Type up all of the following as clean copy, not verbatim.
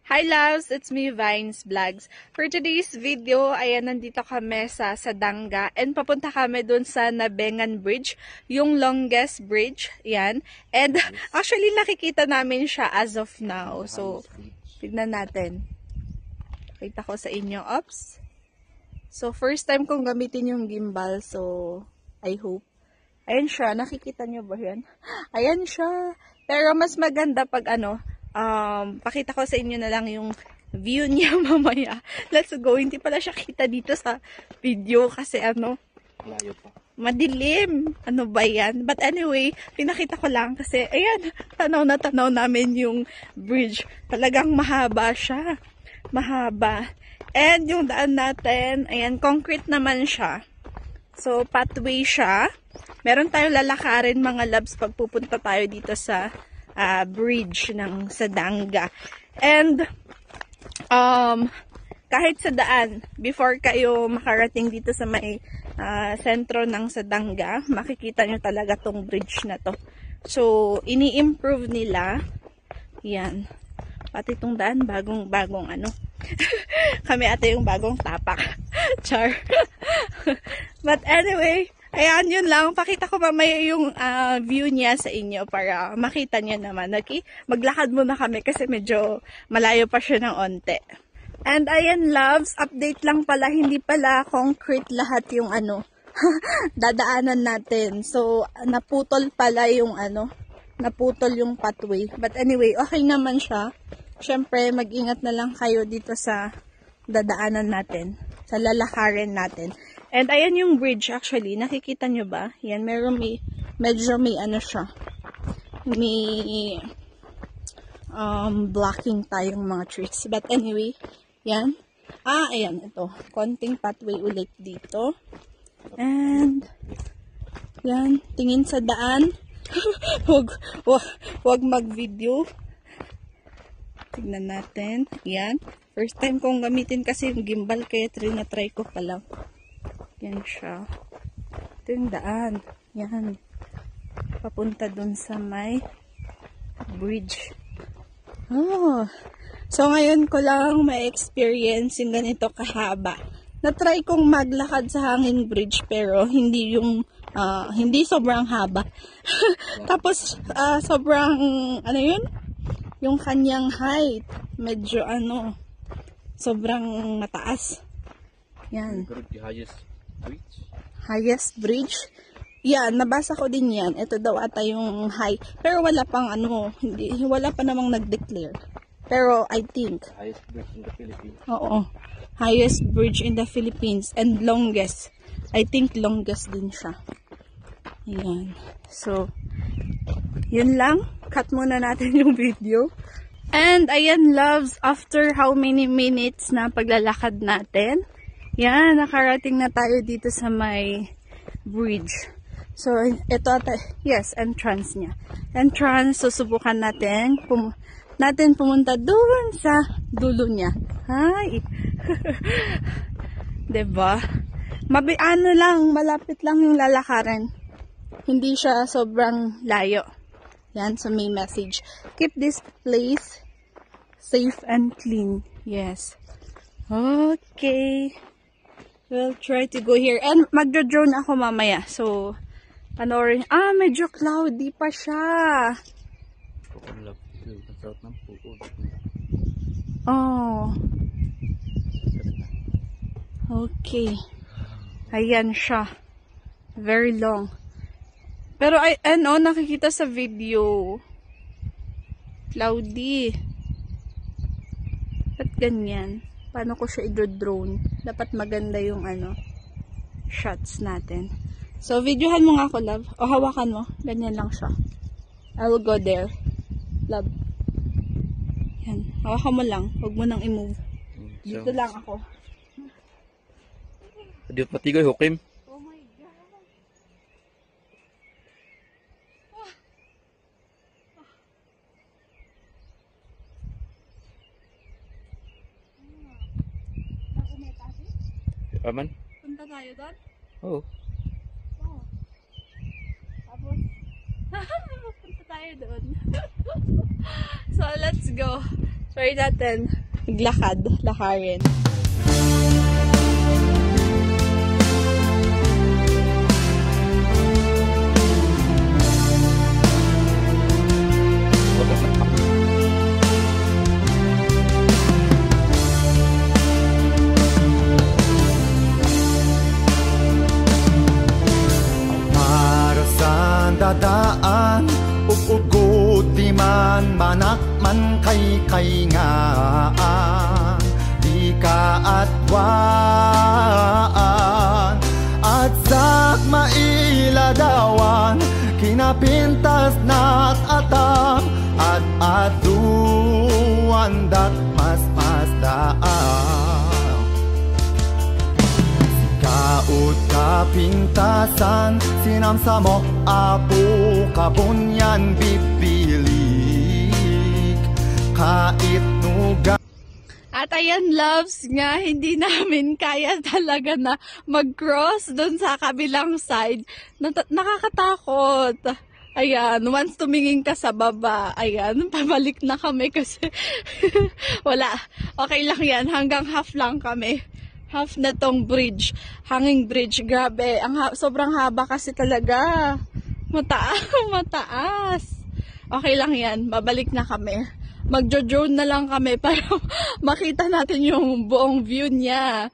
Hi loves! It's me, Vines Vlogs. For today's video, ayan, nandito kami sa Sadanga and papunta kami dun sa Nabengan Bridge, yung longest bridge, yan. And actually, nakikita namin siya as of now. So, tignan natin. Pakita ko sa inyo, ops. So, first time kong gamitin yung gimbal, so, I hope. Ayan siya, nakikita nyo ba yan? Ayan siya. Pero mas maganda pag pakita ko sa inyo na lang yung view niya mamaya. Let's go. Hindi pala siya kita dito sa video kasi Layo pa. Madilim. Ano ba yan? But anyway, pinakita ko lang kasi, ayan, tanaw na tanaw namin yung bridge. Talagang mahaba siya. Mahaba. And yung daan natin, ayan, concrete naman siya. So, pathway siya. Meron tayong lalakarin mga labs pag pupunta tayo dito sa bridge ng Sadanga. And, kahit sa daan, before kayo makarating dito sa may sentro ng Sadanga, makikita nyo talaga tong bridge na to. So, ini-improve nila. Yan. Pati itong daan, bagong kami ate yung bagong tapak. Char. But anyway, ayan, yun lang. Pakita ko mamaya yung view niya sa inyo para makita niyo naman. Okay? Maglakad muna kami kasi medyo malayo pa siya ng onte. And ayan, loves, update lang pala. Hindi pala concrete lahat yung dadaanan natin. So, naputol pala yung naputol yung pathway. But anyway, okay naman siya. Siyempre, mag-ingat na lang kayo dito sa dadaanan natin. Sa lalakarin natin. And ayan yung bridge actually. Nakikita nyo ba? Yan, medyo may siya. May blocking tayong mga trees. But anyway, yan. Ayan, ito. Konting pathway ulit dito. And, yan. Tingin sa daan. Wag mag-video. Tignan natin. Yan. First time kong gamitin kasi yung gimbal kaya try ko pa lang. Yan siya. Ito yung daan. Yan. Papunta dun sa may bridge. Oh. So, ngayon ko lang ma-experience yung ganito kahaba. Na-try kong maglakad sa hanging bridge pero hindi yung hindi sobrang haba. Tapos, sobrang yun? Yung kanyang height. Medyo sobrang mataas. Yan. Highest bridge? Yan, nabasa ko din yan. Ito daw ata yung high. Pero wala pang wala pa namang nag-declare. Pero I think. Highest bridge in the Philippines. Oo. Highest bridge in the Philippines. And longest. I think longest din siya. Yan. So, yun lang. Cut muna natin yung video. And ayan, loves, after how many minutes na paglalakad natin, yan, nakarating na tayo dito sa may bridge. So, ito ata, yes, entrance niya. Entrance, susubukan natin. Pumunta doon sa dulo niya. Hi! Diba? Malapit lang yung lalakaran. Hindi siya sobrang layo. Yan, so may message. Keep this place safe and clean. Yes. Okay. We'll try to go here. And magdodrone ako mamaya. So, panoorin. Medyo cloudy pa siya. Oh. Okay. Ayan siya. Very long. Pero nakikita sa video. Cloudy. Ba't ganyan? Paano ko siya i-drone? Dapat maganda yung shots natin. So, videohan mo nga ako, love. O, hawakan mo. Ganyan lang siya. I will go there. Love. Yan. Hawakan mo lang. Huwag mo nang i-move. Dito lang ako. Dito patigoy, Hukim. Aman? Punta tayo doon? Oo. Oo. Tapos, punta tayo doon. So, let's go. Try natin lakarin. Dadaan ug di man manak man kay ngaan di ka atwaan at sak mailadawan kinapintas nak atang at aduan dat mas daan kaut kapintasan sinamsa mo apo kabunyan bibilik kait nuga. At ayan, loves nga, hindi namin kaya talaga na mag-cross dun sa kabilang side. Nakakatakot. Ayan, once tumingin ka sa baba, ayan, pabalik na kami kasi wala. Okay lang yan, hanggang half lang kami. Half na tong bridge, hanging bridge. Grabe, sobrang haba kasi talaga. Mataas. Okay lang yan, babalik na kami. Magjo-drone na lang kami para makita natin yung buong view niya.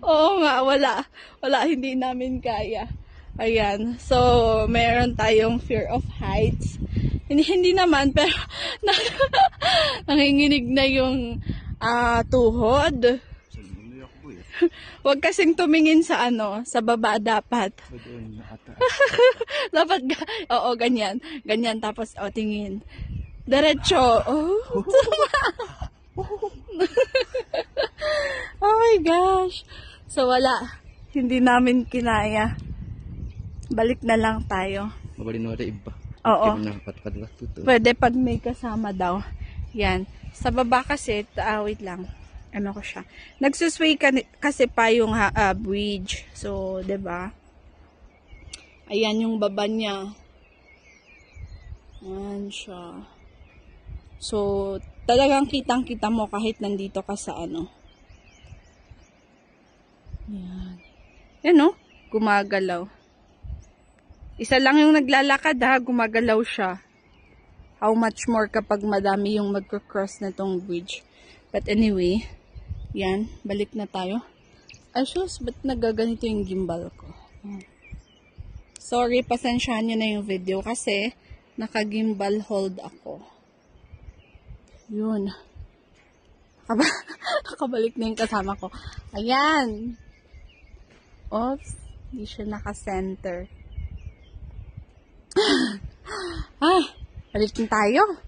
Oo nga, wala, hindi namin kaya. Ayan, so meron tayong fear of heights. Hindi naman, pero nanginginig na yung tuhod. Huwag kasing tumingin sa sa baba dapat. Dapat, oo, ganyan. Ganyan, tapos, tingin. Diretso. Oh. Oh my gosh. So, wala. Hindi namin kinaya. Balik na lang tayo. Mabalik na wala iba. Oo. Pwede pag may kasama daw. Yan. Sa baba kasi, wait lang. Ano ko siya. Nagsusway kasi pa yung bridge. So, 'di ba? Ayan yung baba niya. Ayan siya. So, talagang kitang-kita mo kahit nandito ka sa Yan. Yan, no? Gumagalaw. Isa lang yung naglalakad, gumagalaw siya. How much more kapag madami yung magkakross na tong bridge. But anyway, yan, balik na tayo. Asus, ba't nagaganito yung gimbal ko? Sorry, pasensyahan nyo na yung video kasi naka-gimbal hold ako. Yun. Nakabalik na yung kasama ko. Ayan. Oops, hindi siya naka-center. Balik na tayo.